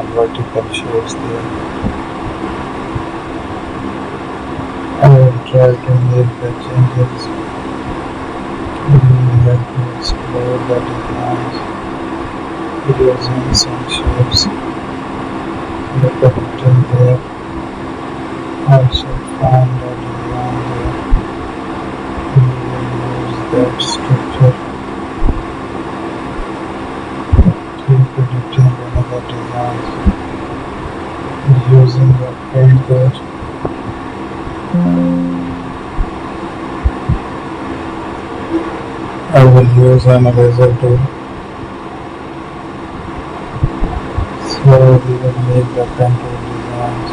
and vertical shapes there. I will try to make the changes. You have to explore the designs, using some shapes. Look at it in there. Also find the design there. You will use that structure. Keep editing another designs using the pen there. I will use an eraser tool. So we will make the contour design.